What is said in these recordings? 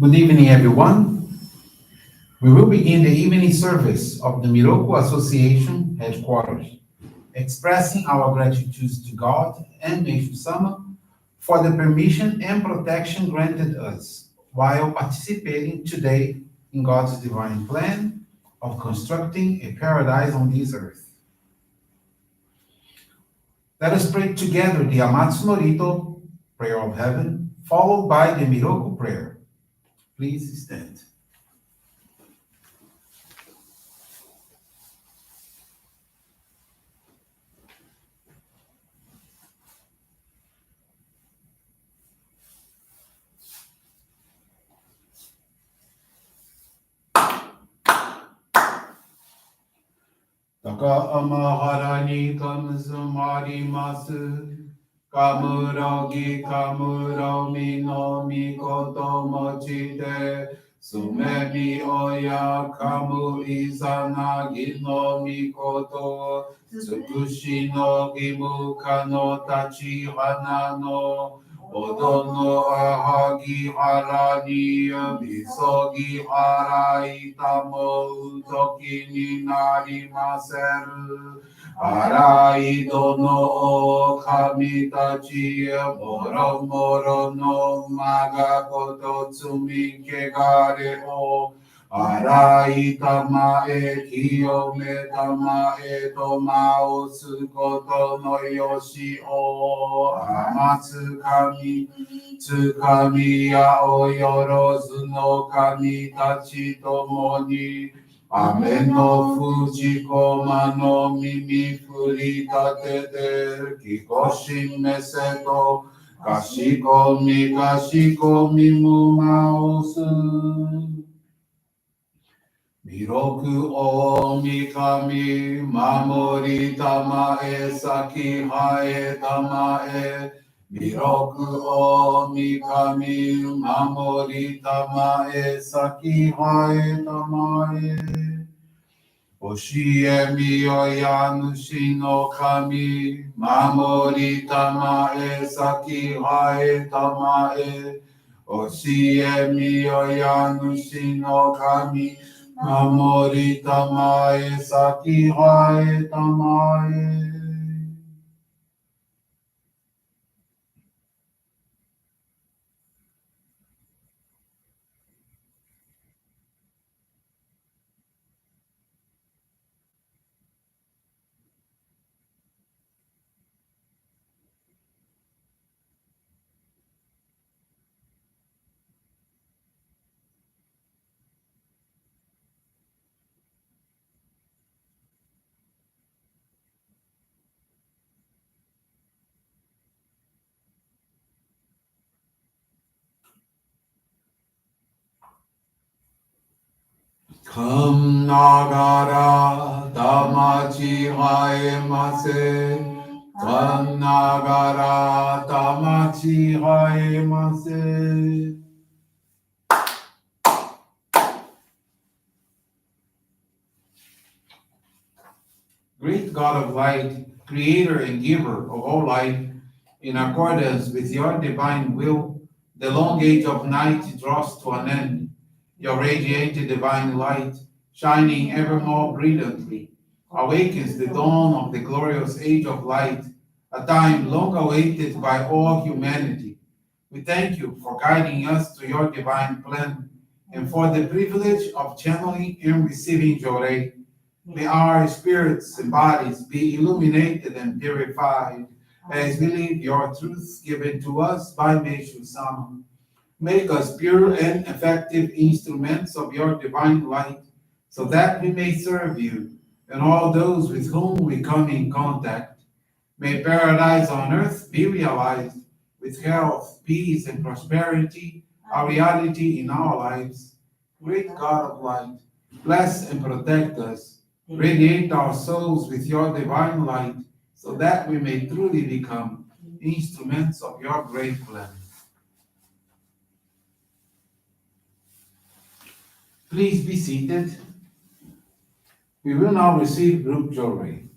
Good evening, everyone. We will begin the evening service of the Miroku Association headquarters, expressing our gratitude to God and Meishu-sama for the permission and protection granted us while participating today in God's divine plan of constructing a paradise on this earth. Let us pray together the Amatsu-Norito Prayer of Heaven, followed by the Miroku Prayer. Please stand. Taka amahara ni kamsumarimasu. Kamurogi kamuro mino mikoto mochite. Sumemi oya kamu izanagi no mikoto. Tsukushi no gimuka no tachi hana no. Odo no ahagi hara ni misogi hara itamo utoki ni narimaseru. Arai dono o kami tachi moro moro no maga koto tsumi kegare o. Arai tama e kiyome tama e toma o tsukoto no yoshi o. Amatsu kami tsukami ya o yorozu no kami tachi tomoni. Ame no fujikoma no mimi furita te kikoshi meseto kashikomi mumaosu. Miroku o mikami mamori tama e saki hae tama e. Miroku o mikami mamori tama e saki hae tama e. Oshie miyo yanushi no kami, mamori tama e saki hae tama e. Oshie miyo yanushi no kami, mamori tama e saki hae tama e. Kam nagara damachi haemase. Kam nagara damachi haemase. Great God of light, creator and giver of all life, in accordance with your divine will, the long age of night draws to an end. Your radiant divine light, shining ever more brilliantly, awakens the dawn of the glorious age of light, a time long awaited by all humanity. We thank you for guiding us to your divine plan and for the privilege of channeling and receiving Johrei. May our spirits and bodies be illuminated and purified as we live your truths given to us by Meishu-sama. Make us pure and effective instruments of your divine light, so that we may serve you and all those with whom we come in contact. May paradise on earth be realized with health, peace, and prosperity, a reality in our lives. Great God of light, bless and protect us. Radiate our souls with your divine light, so that we may truly become instruments of your great plan. Please be seated. We will now receive group Johrei.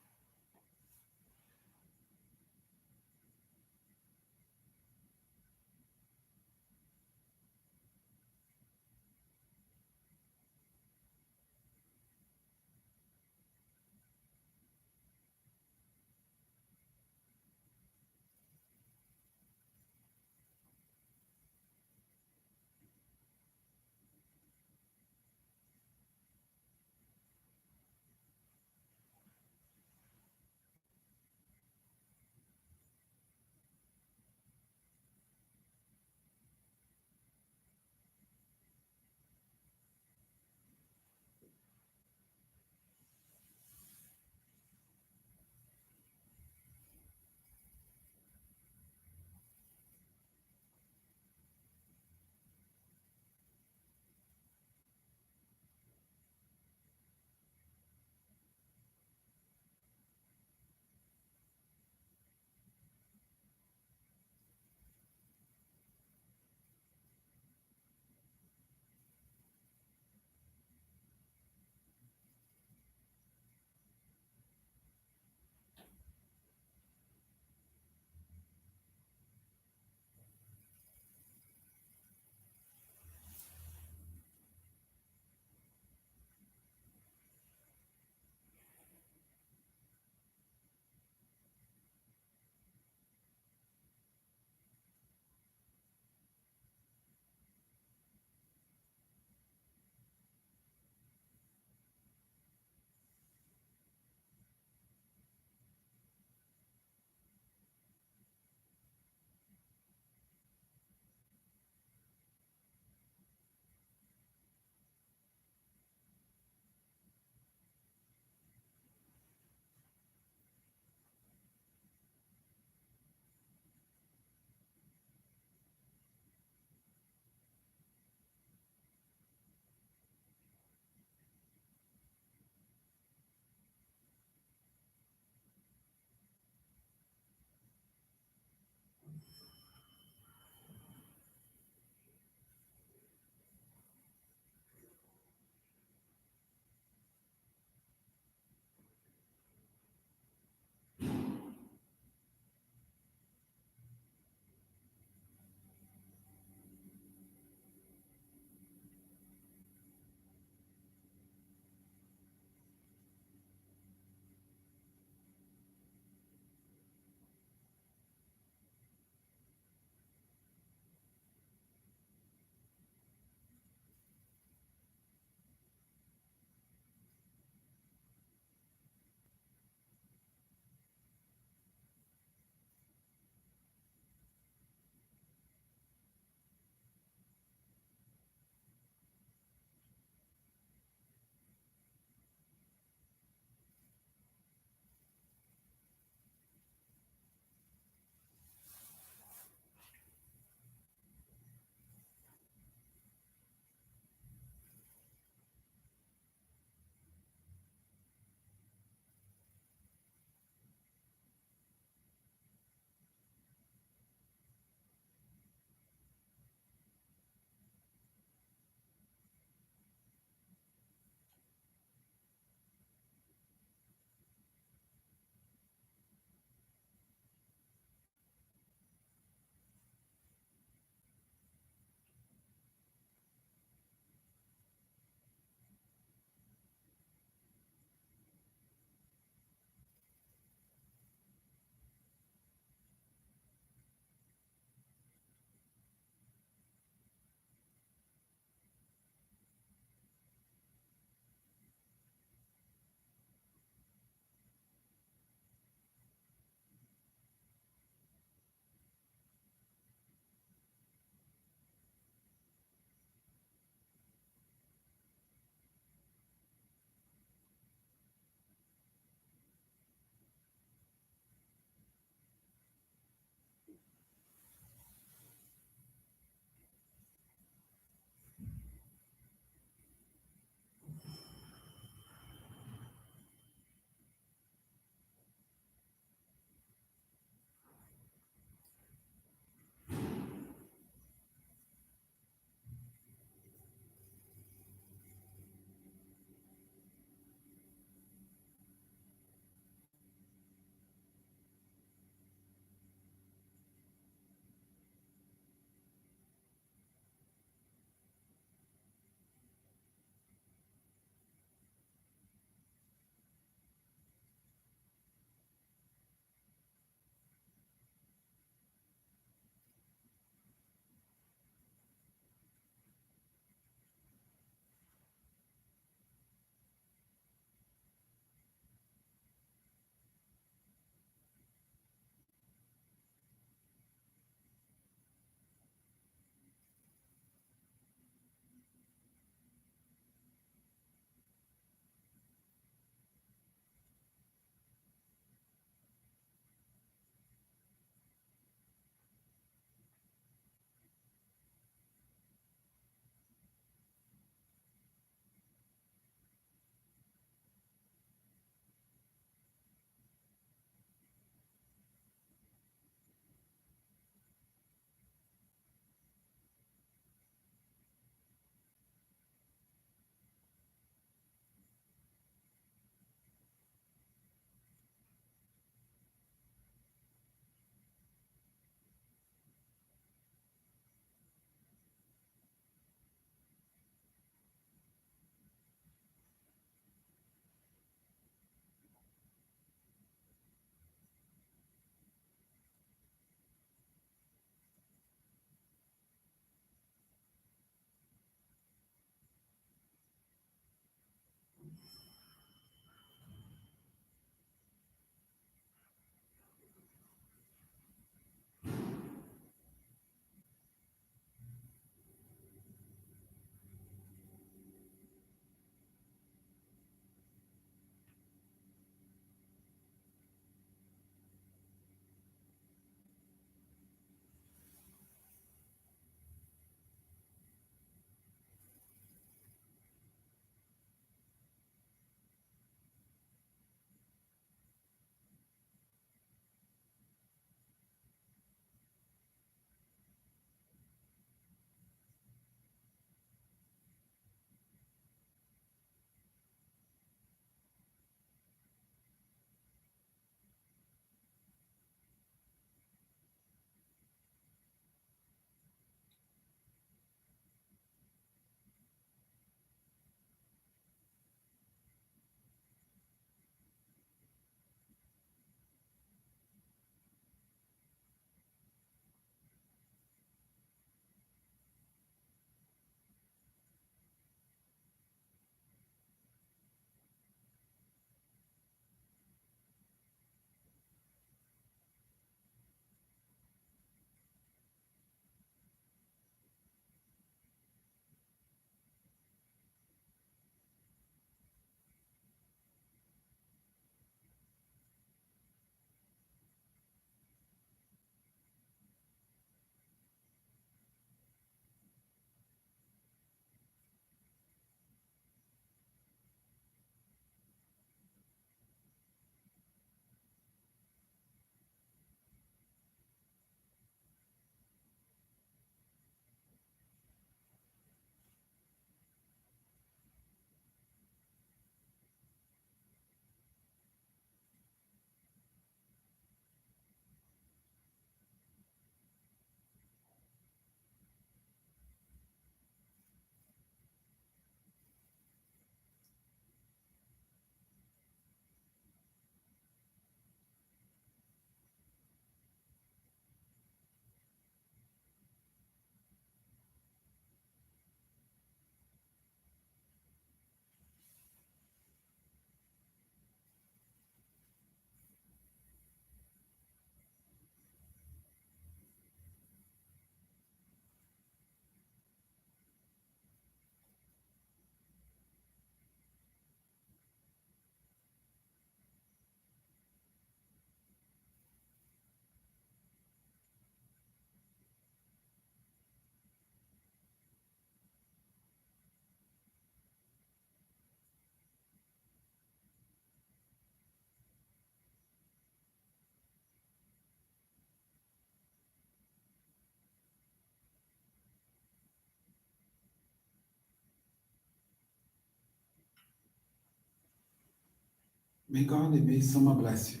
May God and Meishu-sama bless you.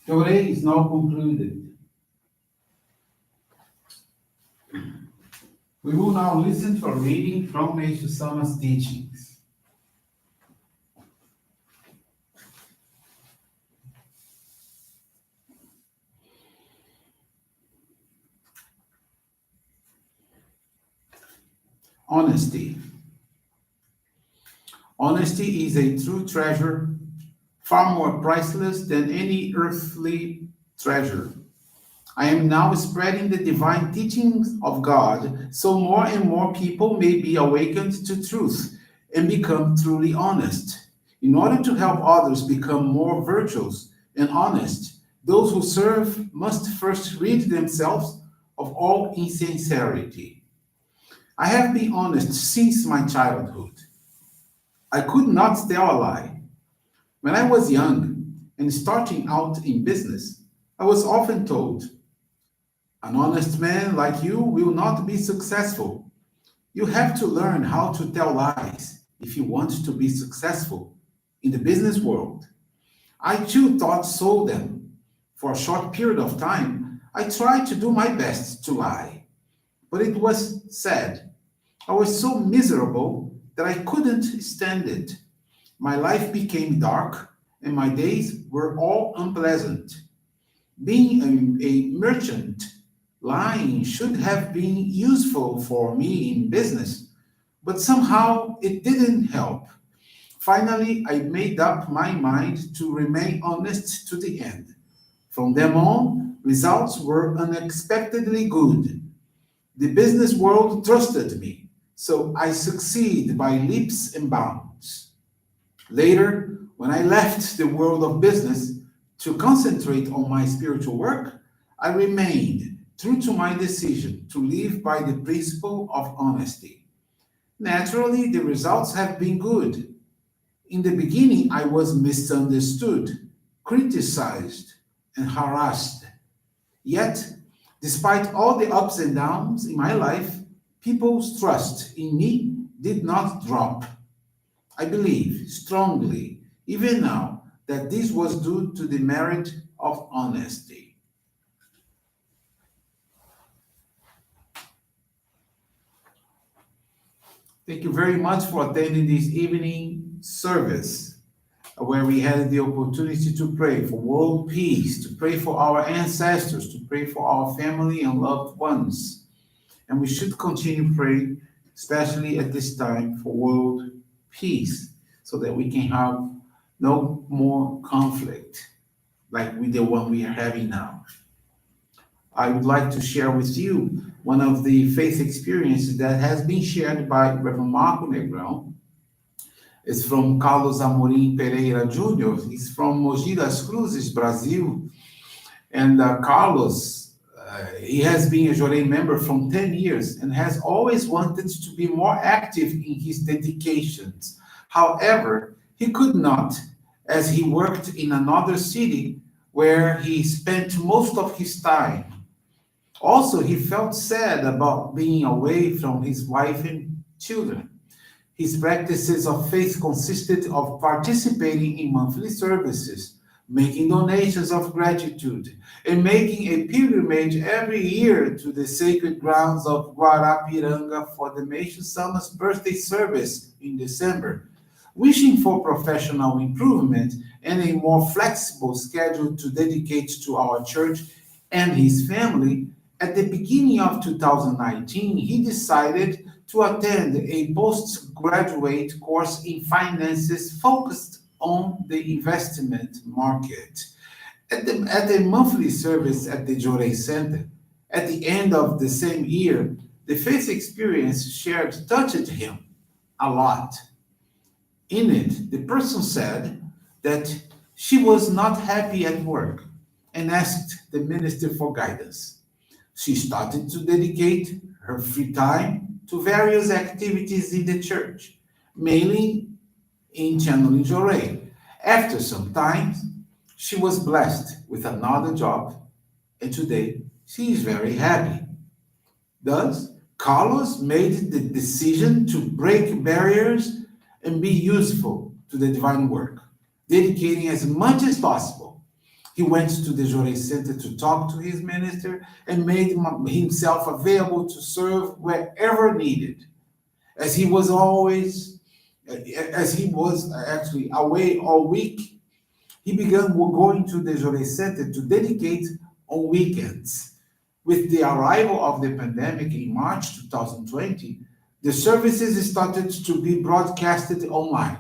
Johrei is now concluded. We will now listen to a reading from Meishu-sama's teachings. Honesty. Honesty is a true treasure, far more priceless than any earthly treasure. I am now spreading the divine teachings of God so more and more people may be awakened to truth and become truly honest. In order to help others become more virtuous and honest, those who serve must first rid themselves of all insincerity. I have been honest since my childhood. I could not tell a lie. When I was young and starting out in business, I was often told, "An honest man like you will not be successful. You have to learn how to tell lies if you want to be successful in the business world." I too thought so then. For a short period of time, I tried to do my best to lie, but it was sad. I was so miserable that I couldn't stand it. My life became dark, and my days were all unpleasant. Being a merchant, lying should have been useful for me in business, but somehow it didn't help. Finally, I made up my mind to remain honest to the end. From then on, results were unexpectedly good. The business world trusted me, so I succeed by leaps and bounds. Later, when I left the world of business to concentrate on my spiritual work, I remained true to my decision to live by the principle of honesty. Naturally, the results have been good. In the beginning, I was misunderstood, criticized, and harassed. Yet, despite all the ups and downs in my life, people's trust in me did not drop. I believe strongly, even now, that this was due to the merit of honesty. Thank you very much for attending this evening service where we had the opportunity to pray for world peace, to pray for our ancestors, to pray for our family and loved ones. And we should continue praying, especially at this time, for world peace, so that we can have no more conflict like with the one we are having now. I would like to share with you one of the faith experiences that has been shared by Reverend Marco Negrão. It's from Carlos Amorim Pereira Jr. He's from Mogi das Cruzes, Brazil. And Carlos, he has been a Johrei member from 10 years and has always wanted to be more active in his dedications. However, he could not, as he worked in another city where he spent most of his time. Also, he felt sad about being away from his wife and children. His practices of faith consisted of participating in monthly services, making donations of gratitude, and making a pilgrimage every year to the sacred grounds of Guarapiranga for the Meishu-sama's birthday service in December. Wishing for professional improvement and a more flexible schedule to dedicate to our church and his family, at the beginning of 2019, he decided to attend a postgraduate course in finances focused on the investment market. At the monthly service at the Johrei Center, at the end of the same year, the faith experience shared touched him a lot. In it, the person said that she was not happy at work and asked the minister for guidance. She started to dedicate her free time to various activities in the church, mainly in channeling Johrei. After some time, she was blessed with another job, and today she is very happy. Thus, Carlos made the decision to break barriers and be useful to the divine work, dedicating as much as possible. He went to the Johrei Center to talk to his minister and made himself available to serve wherever needed. As he was always, as he was actually away all week, he began going to the Johrei Center to dedicate on weekends. With the arrival of the pandemic in March 2020, the services started to be broadcasted online.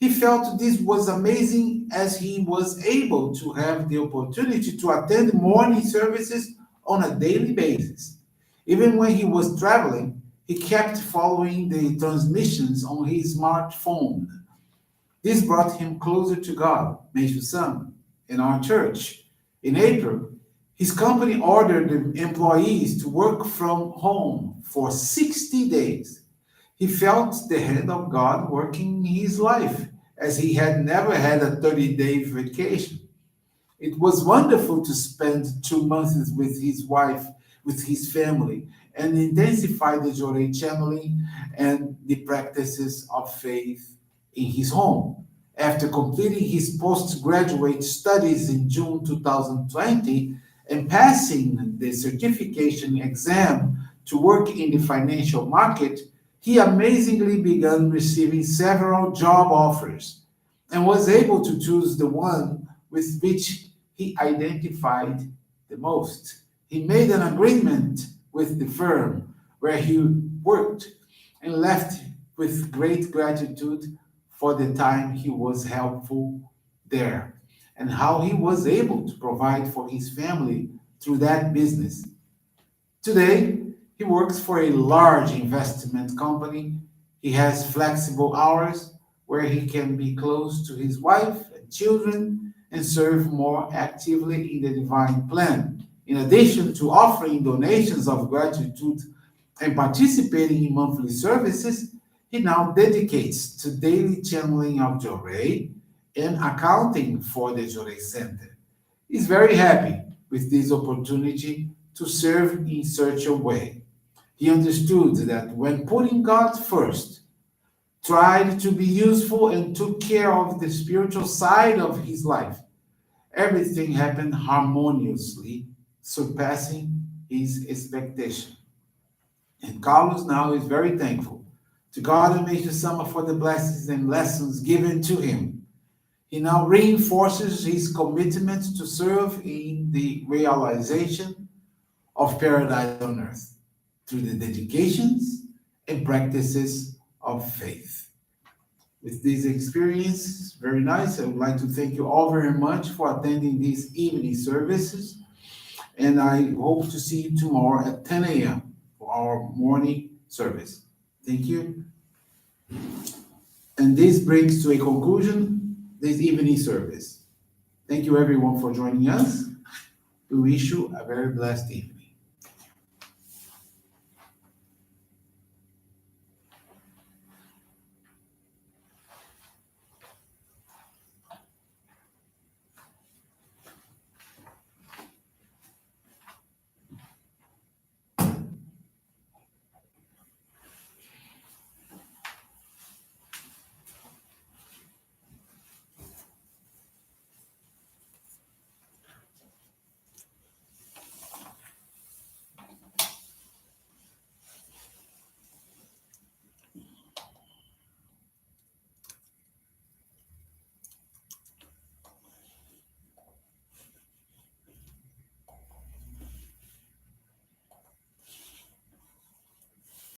He felt this was amazing as he was able to have the opportunity to attend morning services on a daily basis. Even when he was traveling, he kept following the transmissions on his smartphone. This brought him closer to God, Meishu-sama, in our church. In April, his company ordered the employees to work from home for 60 days. He felt the hand of God working in his life, as he had never had a 30-day vacation. It was wonderful to spend 2 months with his wife, with his family, and intensify the Johrei channeling and the practices of faith in his home. After completing his postgraduate studies in June 2020 and passing the certification exam to work in the financial market, he amazingly began receiving several job offers and was able to choose the one with which he identified the most. He made an agreement with the firm where he worked and left with great gratitude for the time he was helpful there and how he was able to provide for his family through that business. Today, he works for a large investment company. He has flexible hours where he can be close to his wife and children and serve more actively in the divine plan. In addition to offering donations of gratitude and participating in monthly services, he now dedicates to daily channeling of Johrei and accounting for the Johrei Center. He's very happy with this opportunity to serve in such a way. He understood that when putting God first, tried to be useful and took care of the spiritual side of his life, everything happened harmoniously, surpassing his expectation. And Carlos now is very thankful to God and Meishu-sama for the blessings and lessons given to him. He now reinforces his commitment to serve in the realization of paradise on earth through the dedications and practices of faith. With this experience, very nice. I would like to thank you all very much for attending these evening services. And I hope to see you tomorrow at 10 a.m. for our morning service. Thank you. And this brings to a conclusion this evening service. Thank you everyone for joining us. We wish you a very blessed evening.